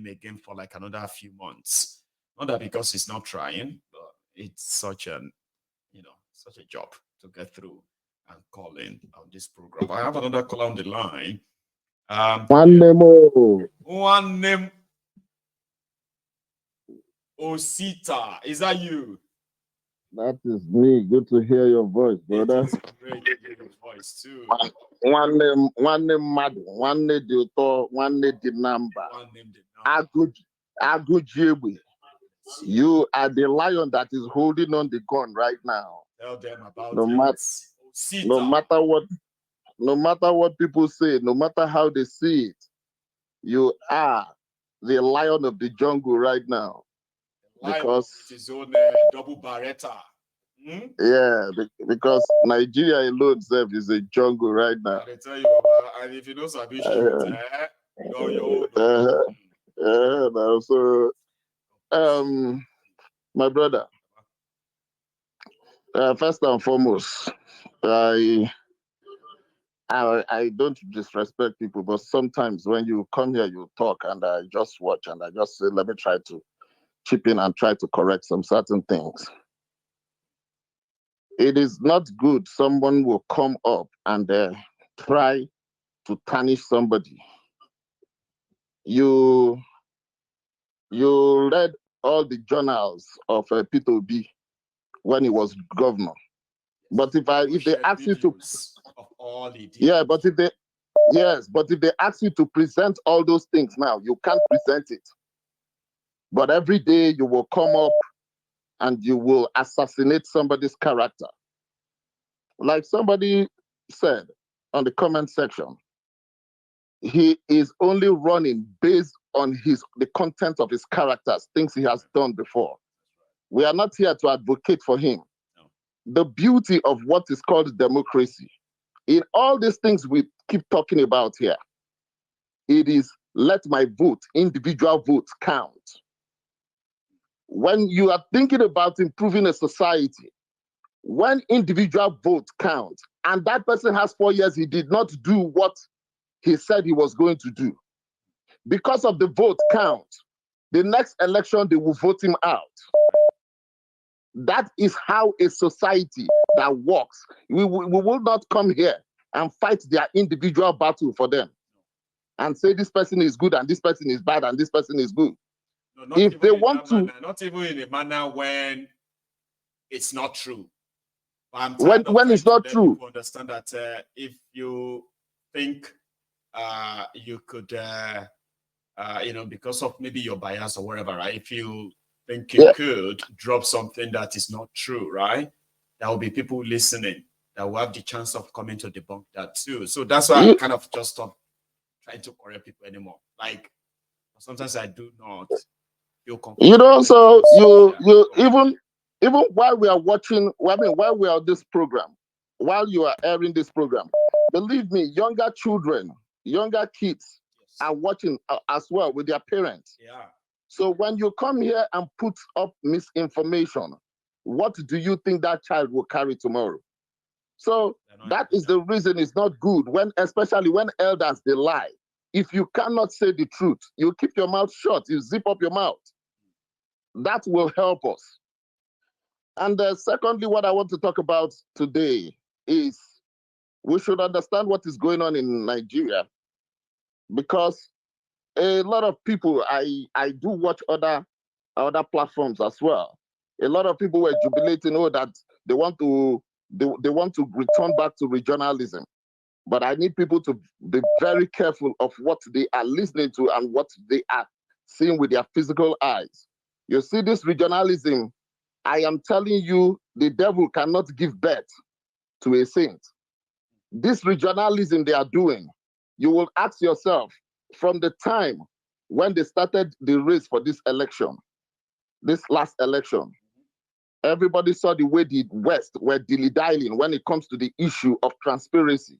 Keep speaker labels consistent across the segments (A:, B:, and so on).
A: him again for like another few months. Not that because he's not trying, but it's such a job to get through and call in on this program. I have another caller on the line.
B: One
A: name. Osita, is that you?
B: That is me. Good to hear your voice, brother.
A: It is great to hear your voice too.
B: One name mad, one name the author, one name the number. Agujibwe. You are the lion that is holding on the gun right now.
A: Tell them about
B: no matter what people say, no matter how they see it, you are the lion of the jungle right now. Because
A: his own double barretta.
B: Yeah, because Nigeria alone itself is a jungle right now.
A: I tell you, Baba, and if you know Sabi shoot,
B: so, my brother, first and foremost, I don't disrespect people, but sometimes when you come here, you talk, and I just watch, and I just say, let me try to chip in and try to correct some certain things. It is not good someone will come up and try to tarnish somebody. You read all the journals of Peter Obi when he was governor. But if they ask you to, but if they ask you to present all those things now, you can't present it. But every day you will come up and you will assassinate somebody's character. Like somebody said on the comment section, he is only running based on the content of his characters, things he has done before. We are not here to advocate for him. No. The beauty of what is called democracy, in all these things we keep talking about here, it is let my vote, individual votes count. When you are thinking about improving a society, when individual votes count, and that person has 4 years, he did not do what he said he was going to do. Because of the vote count, the next election, they will vote him out. That is how a society that works. We will not come here and fight their individual battle for them and say this person is good and this person is bad and this person is good.
A: No, if they want to, not even in a manner when it's not true.
B: When it's not true,
A: understand that if you think you could, because of maybe your bias or whatever, right? If you think you could drop something that is not true, right? There will be people listening that will have the chance of coming to debunk that too. So that's why I kind of just stop trying to correct people anymore. Like sometimes I do not feel comfortable.
B: So you even while we are watching, while we are this program, while you are airing this program, believe me, younger children, younger kids are watching as well with their parents.
A: Yeah.
B: So when you come here and put up misinformation, what do you think that child will carry tomorrow? So that is the reason it's not good especially when elders, they lie. If you cannot say the truth, you keep your mouth shut, you zip up your mouth. That will help us. And secondly, what I want to talk about today is we should understand what is going on in Nigeria, because a lot of people, I do watch other platforms as well. A lot of people were jubilating, that they want to return back to regionalism. But I need people to be very careful of what they are listening to and what they are seeing with their physical eyes. You see, this regionalism, I am telling you, the devil cannot give birth to a saint. This regionalism they are doing, you will ask yourself, from the time when they started the race for this election, this last election, everybody saw the way the West were dilly-dallying when it comes to the issue of transparency.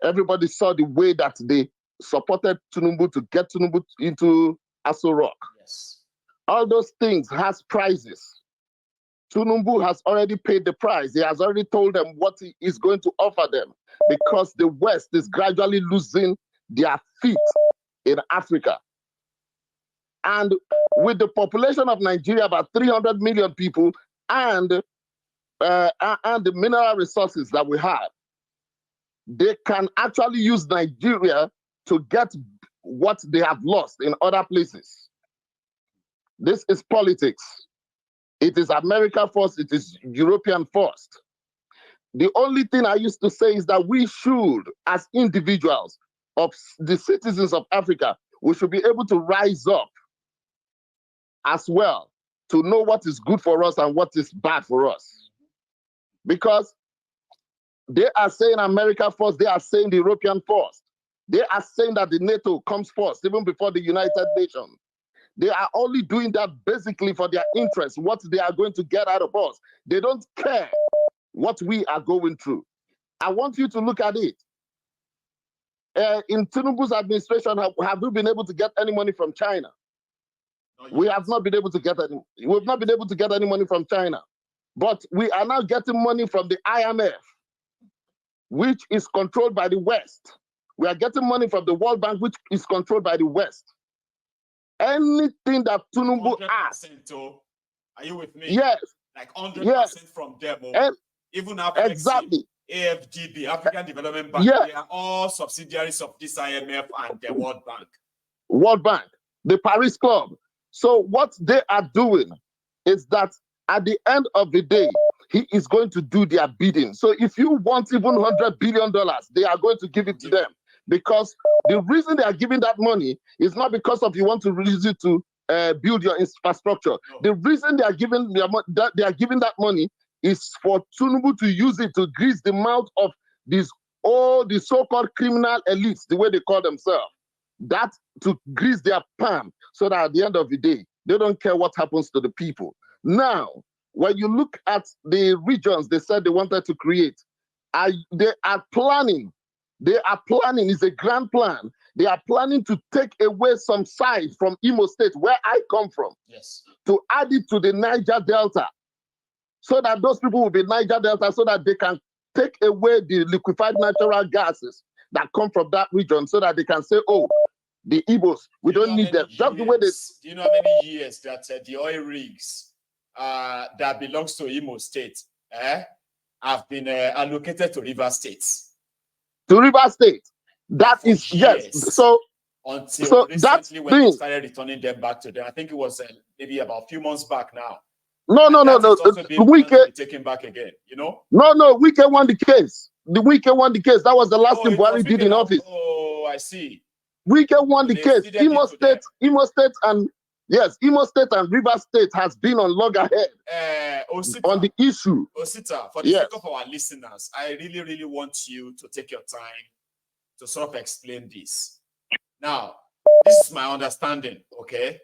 B: Everybody saw the way that they supported Tinubu to get Tinubu into Aso Rock.
A: Yes.
B: All those things has prices. Tinubu has already paid the price. He has already told them what he is going to offer them, because the West is gradually losing their feet in Africa. And with the population of Nigeria, about 300 million people, and the mineral resources that we have, they can actually use Nigeria to get what they have lost in other places. This is politics. It is America first, it is European first. The only thing I used to say is that we should, as individuals of the citizens of Africa, we should be able to rise up as well to know what is good for us and what is bad for us. Because they are saying America first, they are saying the European first. They are saying that the NATO comes first, even before the United Nations. They are only doing that basically for their interest, what they are going to get out of us. They don't care what we are going through. I want you to look at it. In Tinubu's administration, have we been able to get any money from China? We have not been able to get any. We've not been able to get any money from China. But we are now getting money from the IMF, which is controlled by the West. We are getting money from the World Bank, which is controlled by the West. Anything that Tinubu asks.
A: Are you with me?
B: Yes.
A: Like 100% from them. Even Africa,
B: exactly.
A: AFDB, African Development Bank, they are all subsidiaries of this IMF and the World Bank.
B: World Bank, the Paris Club. So what they are doing is that at the end of the day, he is going to do their bidding. So if you want even $100 billion, they are going to give it to them. Because the reason they are giving that money is not because of you want to release it to build your infrastructure. No. The reason they are giving that money is for Tinubu to use it to grease the mouth of all the so-called criminal elites, the way they call themselves. That to grease their palm, so that at the end of the day, they don't care what happens to the people. Now, when you look at the regions they said they wanted to create, they are planning. It's a grand plan. They are planning to take away some side from Imo State, where I come from, to add it to the Niger Delta, so that those people will be Niger Delta, so that they can take away the liquefied natural gases that come from that region, so that they can say, oh, the Igbos, we don't need them. Just the way they...
A: Do you know how many years that the oil rigs that belongs to Imo State have been allocated to River State?
B: To River State. That is, yes. So
A: until recently, when they started returning them back to them, I think it was maybe about a few months back now.
B: No.
A: Wike taken back again, you know?
B: No, Wike won the case. The Wike won the case. That was the last thing Buhari did in office.
A: Oh, I see.
B: Wike won the case. Imo State and River State has been on loggerhead on the issue.
A: Osita, for the sake of our listeners, I really, really want you to take your time to sort of explain this. Now, this is my understanding, okay?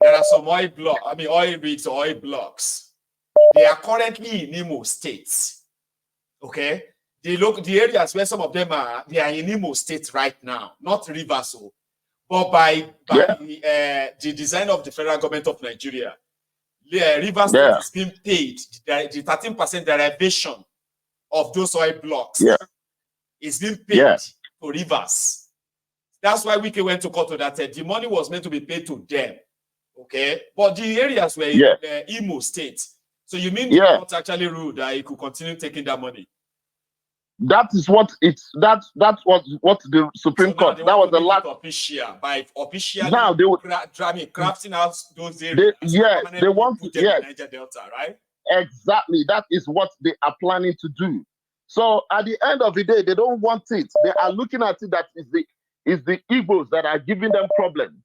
A: There are some oil rigs or oil blocks. They are currently in Imo State, okay? The areas where some of them are, they are in Imo State right now, not Rivers, but by the design of the federal government of Nigeria, Rivers State is being paid the 13% derivation of those oil blocks. Is being paid to Rivers. That's why Wike went to court to that. The money was meant to be paid to them, okay? But the areas were Imo State. So you mean the court actually ruled that he could continue taking that money?
B: That is what it's what the Supreme Court. That was the last
A: official by officially.
B: Now they would
A: crafting out those areas.
B: They want to
A: Niger Delta, right?
B: Exactly. That is what they are planning to do. So at the end of the day, they don't want it. They are looking at it that is the Igbos that are giving them problems.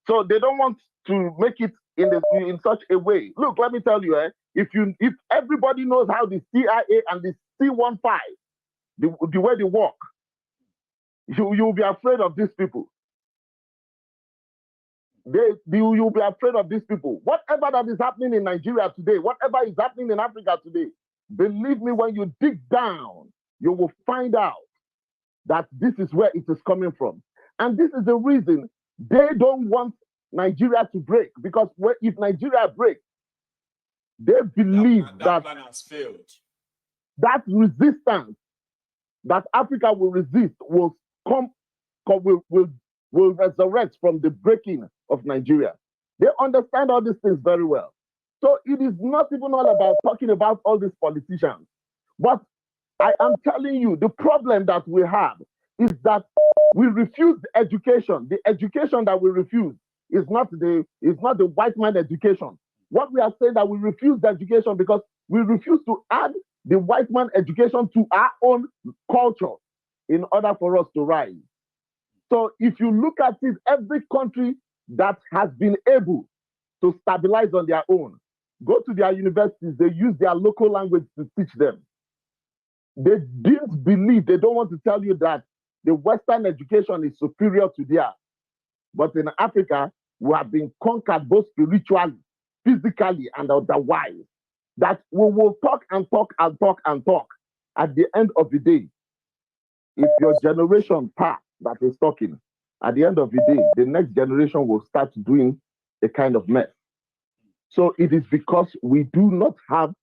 B: So they don't want to make it in such a way. Look, let me tell you, if everybody knows how the CIA and the C-15, the way they work, you'll be afraid of these people. You'll be afraid of these people. Whatever that is happening in Nigeria today, whatever is happening in Africa today, believe me, when you dig down, you will find out that this is where it is coming from. And this is the reason they don't want Nigeria to break. Because if Nigeria breaks, they believe
A: that plan has failed.
B: That resistance that Africa will resist will will resurrect from the breaking of Nigeria. They understand all these things very well. So it is not even all about talking about all these politicians. But I am telling you, the problem that we have is that we refuse education. The education that we refuse is not the white man education. What we are saying that we refuse the education because we refuse to add the white man education to our own culture in order for us to rise. So if you look at it, every country that has been able to stabilize on their own, go to their universities, they use their local language to teach them. They didn't believe, they don't want to tell you that the Western education is superior to theirs. But in Africa, we have been conquered both spiritually, physically, and otherwise. That we will talk and talk and talk and talk. At the end of the day, if your generation path that is talking, at the end of the day, the next generation will start doing a kind of mess. So it is because we do not have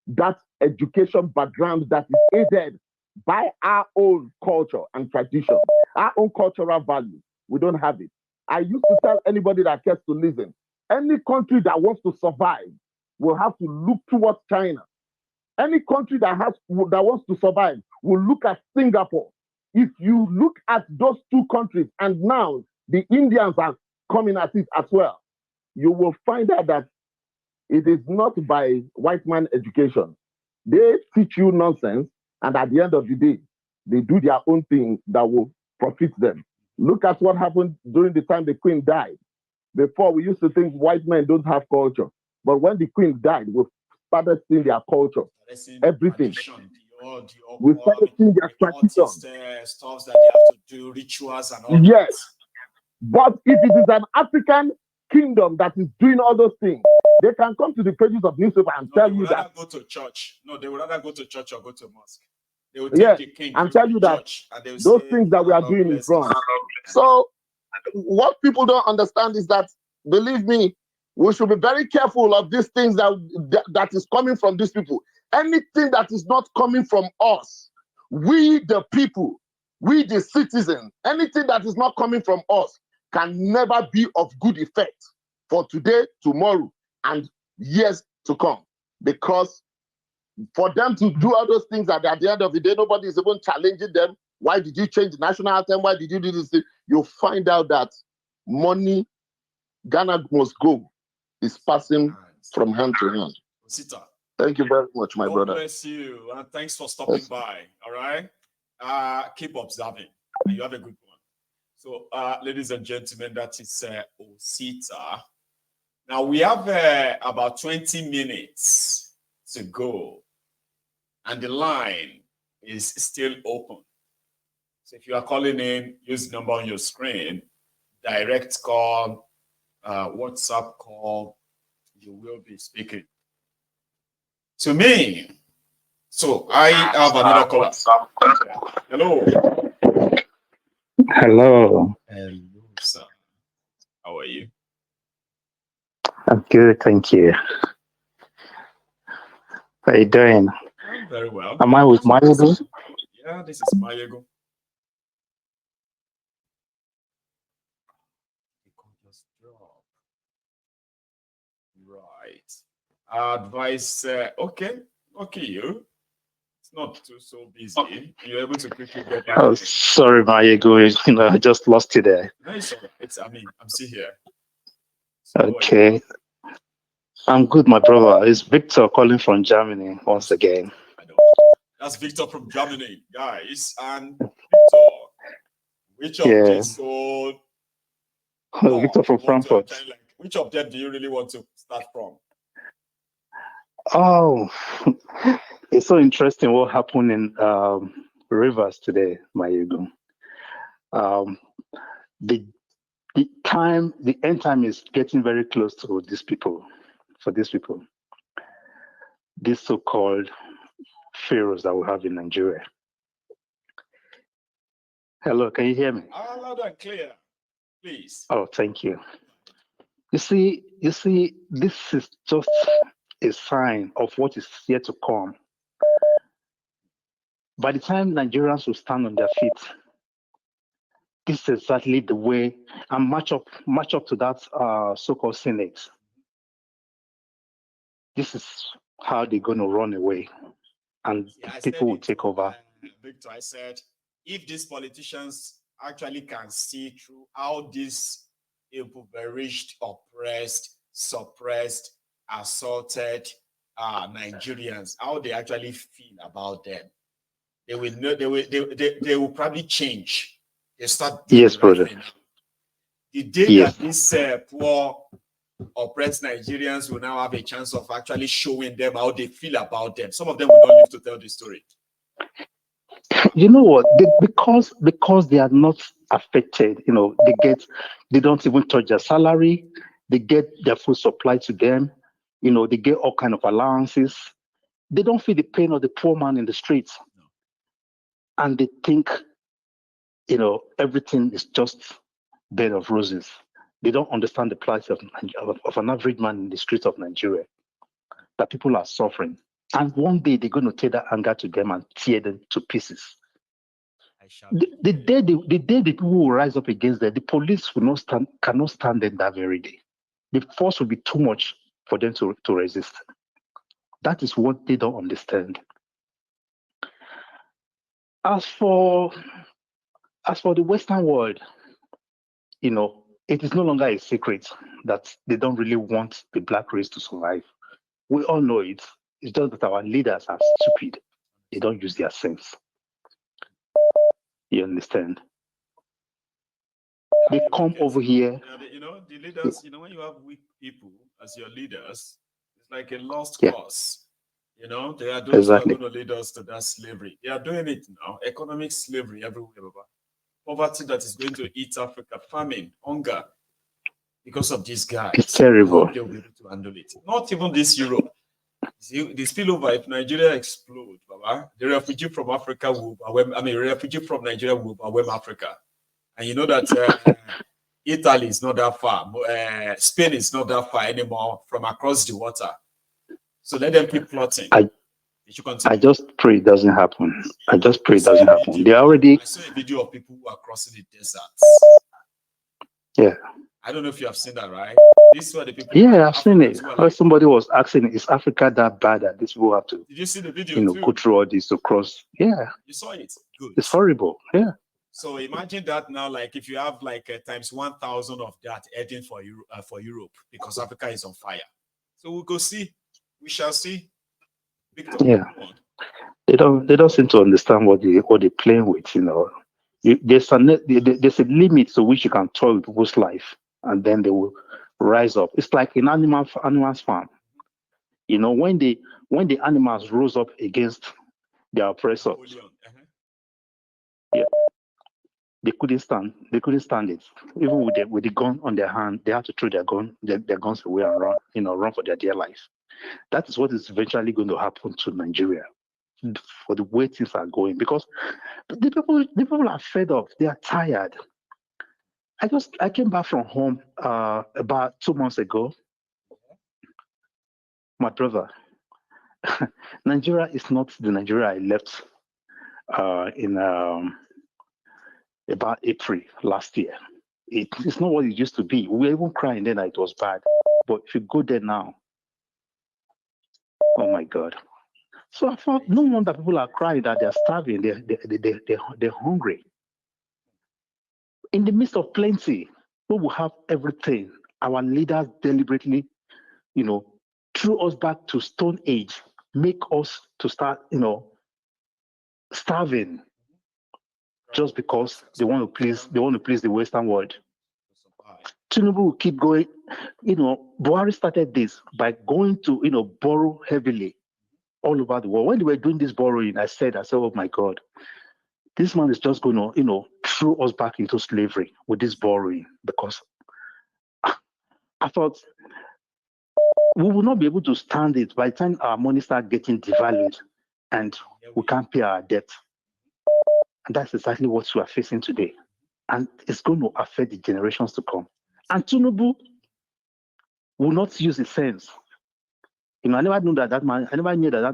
B: that education background that is aided by our own culture and tradition, our own cultural values. We don't have it. I used to tell anybody that cares to listen, any country that wants to survive will have to look towards China. Any country that wants to survive will look at Singapore. If you look at those two countries, and now the Indians are coming at it as well, you will find out that it is not by white man education. They teach you nonsense, and at the end of the day, they do their own thing that will profit them. Look at what happened during the time the Queen died. Before, we used to think white men don't have culture. But when the Queen died, we started seeing their culture, everything. We started seeing their tradition.
A: Stuff that they have to do, rituals and all
B: yes. That. But if it is an African kingdom that is doing all those things, they can come to the pages of newspaper and tell you that.
A: Go to church. No, they would rather go to church or go to mosque. They will take the king
B: and tell you that those things that we are doing is wrong. So what people don't understand is that, believe me, we should be very careful of these things that is coming from these people. Anything that is not coming from us, we the people, we the citizens, anything that is not coming from us can never be of good effect for today, tomorrow, and years to come. Because for them to do all those things at the end of the day, nobody is even challenging them. Why did you change the national anthem? Why did you do this? You'll find out that money, Ghana must go, is passing from hand to hand.
A: Sita,
B: thank you very much, my brother.
A: God bless you, and thanks for stopping by. All right, keep observing, and you have a good one. So, ladies and gentlemen, that is Osita. Now we have about 20 minutes to go, and the line is still open. So if you are calling in, use the number on your screen, direct call, WhatsApp call, you will be speaking to me. So I have another caller. Hello.
C: Hello.
A: Hello, sir. How are you?
C: I'm good, thank you. How are you doing?
A: I'm very well.
C: Am I with Mayego?
A: Yeah, this is Mayego. Right. Advice. Okay, you. It's not too so busy. You're able to quickly get back.
C: Oh, sorry, Mayego. I just lost you there.
A: No, it's all right. I'm still here.
C: So okay. I'm good, my brother. It's Victor calling from Germany once again.
A: I know. That's Victor from Germany, guys. And Victor, which of these sold?
C: Victor from Frankfurt.
A: Which of them do you really want to start from?
C: Oh, it's so interesting what happened in Rivers today, Mayego. The end time is getting very close to these people. For these people, these so-called pharaohs that we have in Nigeria. Hello, can you hear me?
A: Loud and clear, please.
C: Oh, thank you. You see, this is just a sign of what is yet to come. By the time Nigerians will stand on their feet, this is exactly the way, and match up to that so-called Senate. This is how they're going to run away, and people will take over.
A: Victor, I said, if these politicians actually can see through how these impoverished, oppressed, suppressed, assaulted Nigerians, how they actually feel about them, they will know. They will probably change. They start doing
C: yes, brother.
A: thing. The day that these poor, oppressed Nigerians will now have a chance of actually showing them how they feel about them. Some of them will not live to tell the story.
C: You know what? Because they are not affected. They don't even touch their salary. They get their food supplied to them. They get all kind of allowances. They don't feel the pain of the poor man in the streets, and they think, everything is just bed of roses. They don't understand the plight of an average man in the streets of Nigeria, that people are suffering. And one day they're going to take that anger to them and tear them to pieces. The day the people will rise up against them, the police cannot stand them that very day. The force will be too much for them to resist. That is what they don't understand. As for the Western world, it is no longer a secret that they don't really want the black race to survive. We all know it. It's just that our leaders are stupid. They don't use their sense. You understand? They come over here.
A: The leaders, when you have weak people as your leaders, it's like a lost cause. They are those who are going to lead us to that slavery. They are doing it now. Economic slavery everywhere. Poverty that is going to eat Africa. Famine, hunger. Because of these guys.
C: It's terrible.
A: They'll be able to handle it. Not even this Europe. The spillover, if Nigeria explodes, the refugee from Africa refugee from Nigeria will overwhelm Africa. And you know that Italy is not that far. Spain is not that far anymore from across the water. So let them keep plotting.
C: I just pray it doesn't happen. I just pray it doesn't happen. They already.
A: I saw a video of people who are crossing the deserts.
C: Yeah.
A: I don't know if you have seen that, right? This is what the people.
C: Yeah, I've seen it. Somebody was asking, "Is Africa that bad that these people have to?"
A: Did you see the video?
C: Go through all this to cross. Yeah.
A: You saw it. Good.
C: It's horrible. Yeah.
A: So imagine that now, like if you have like times 1,000 of that heading for Europe, because Africa is on fire. So we'll go see. We shall see. Victor,
C: yeah. They don't seem to understand what they're playing with. There's a limit to which you can toy with people's life, and then they will rise up. It's like an animals farm. When the animals rose up against their oppressors, yeah, they couldn't stand it. Even with the gun on their hand, they had to throw their guns away and run for their dear life. That is what is eventually going to happen to Nigeria, for the way things are going, because the people are fed up. They are tired. I came back from home about 2 months ago. My brother, Nigeria is not the Nigeria I left in about April last year. It's not what it used to be. We were even crying then that it was bad. But if you go there now, oh my God. So I thought, no wonder people are crying that they're starving, they're hungry. In the midst of plenty, we will have everything. Our leaders deliberately, threw us back to Stone Age, make us to start, starving, just because they want to please the Western world. Tinubu will keep going. Buhari started this by going to, borrow heavily all over the world. When they were doing this borrowing, I said, oh my God, this man is just going to, throw us back into slavery with this borrowing, because I thought we will not be able to stand it by the time our money starts getting devalued and we can't pay our debt. And that's exactly what we are facing today. And it's going to affect the generations to come. And Tinubu will not use his sense. I never knew that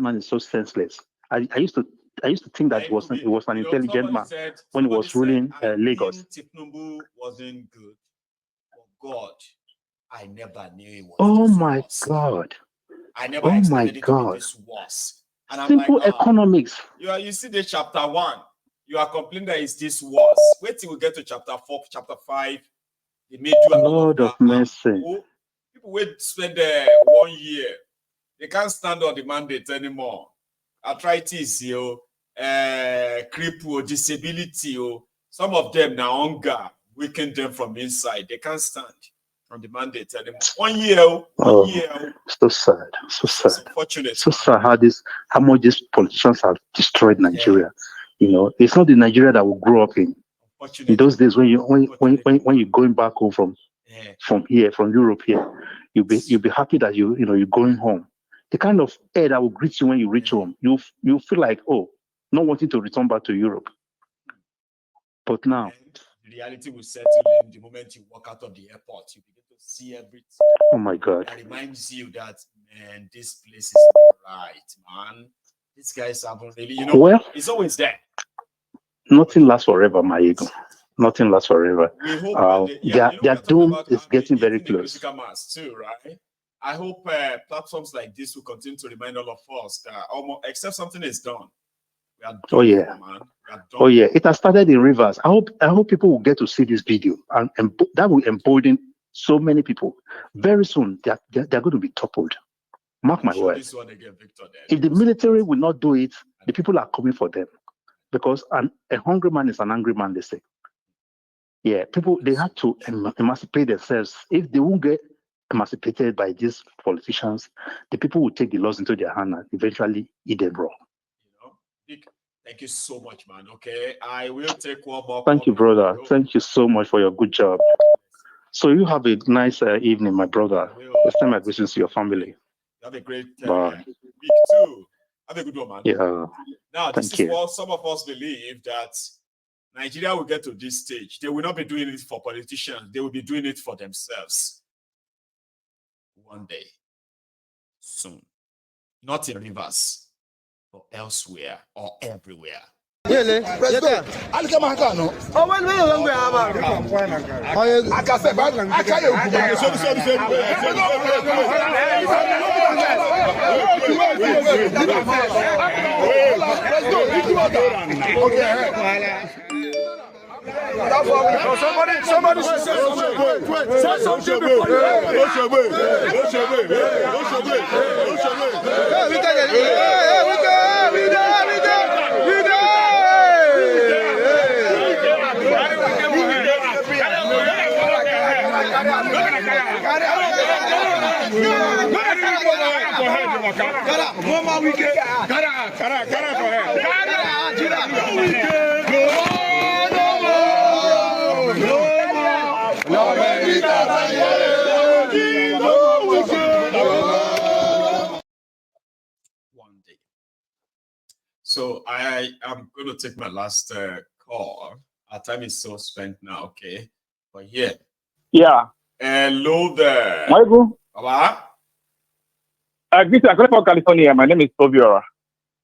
C: man is so senseless. I used to think that it was an intelligent man when he was ruling Lagos.
A: Tinubu wasn't good. Oh God, I never knew it was.
C: Oh my God!
A: I never expected it to be this worse. And I'm
C: simple
A: like,
C: economics.
A: You see the chapter 1. You are complaining that it's this worse. Wait till we get to chapter 4, chapter 5. They made you
C: Lord of mercy.
A: People wait spend 1 year. They can't stand on the mandate anymore. Arthritis, cripple, disability, some of them now hunger weaken them from inside. They can't stand on the mandate anymore. 1 year, one year.
C: So sad, so sad.
A: It's unfortunate.
C: So sad how much these politicians have destroyed Nigeria. Yeah. It's not the Nigeria that we grew up in. In those days when you're going back home from Europe here, you'll be happy that you're going home. The kind of air that will greet you when you reach home, you feel like, not wanting to return back to Europe. But now,
A: the reality will settle in the moment you walk out of the airport. You begin to see everything.
C: Oh my God!
A: That reminds you that, man, this place is not right, man. These guys haven't really,
C: well,
A: it's always there.
C: Nothing lasts forever, my ego. Nothing lasts forever.
A: We hope
C: their doom is getting very close.
A: Critical mass too, right? I hope platforms like this will continue to remind all of us that except something is done. We are done.
C: Oh yeah,
A: man. We are done.
C: Oh yeah. It has started in Rivers. I hope people will get to see this video, and that will embolden so many people. Very soon, they're going to be toppled. Mark my words. If the military will not do it, the people are coming for them, because a hungry man is an angry man, they say. Yeah, people, they have to emancipate themselves. If they won't get emancipated by these politicians, the people will take the laws into their hand and eventually eat them raw.
A: Thank you so much, man. Okay, I will take one more.
C: Thank you, brother. Thank you so much for your good job. So you have a nice evening, my brother. Let's send my greetings to your family.
A: Have a great
C: Bye.
A: week too. Have a good one, man.
C: Yeah.
A: Now, this is what some of us believe, that Nigeria will get to this stage. They will not be doing it for politicians. They will be doing it for themselves. One day. Soon. Not in Rivers, but elsewhere or everywhere.
D: Somebody should say something. Say something before
A: One day. So I am going to take my last call. Our time is so spent now, okay? But yeah. Hello there.
E: Michael.
A: Baba.
E: I'm calling from California. My name is Fubara.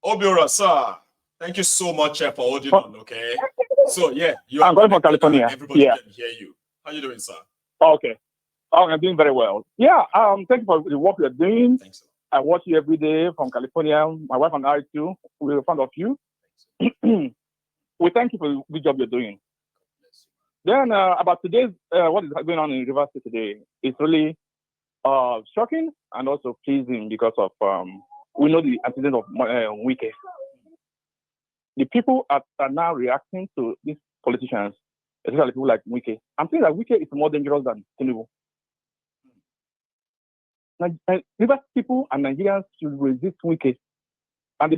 A: Obiora, sir. Thank you so much for holding on, okay? So, yeah.
E: I'm calling from California.
A: Everybody can hear you. How you doing, sir?
E: Okay. I'm doing very well. Yeah, thank you for the work you're doing.
A: Thanks, sir.
E: I watch you every day from California. My wife and I, too. We're fond of you. We thank you for the good job you're doing. Then, about today's, what is going on in Rivers State today, it's really shocking and also pleasing because of, we know the antecedent of Wike. The people are now reacting to these politicians, especially people like Wike. I'm saying that Wike is more dangerous than Tinubu. Rivers people and Nigerians should resist Wike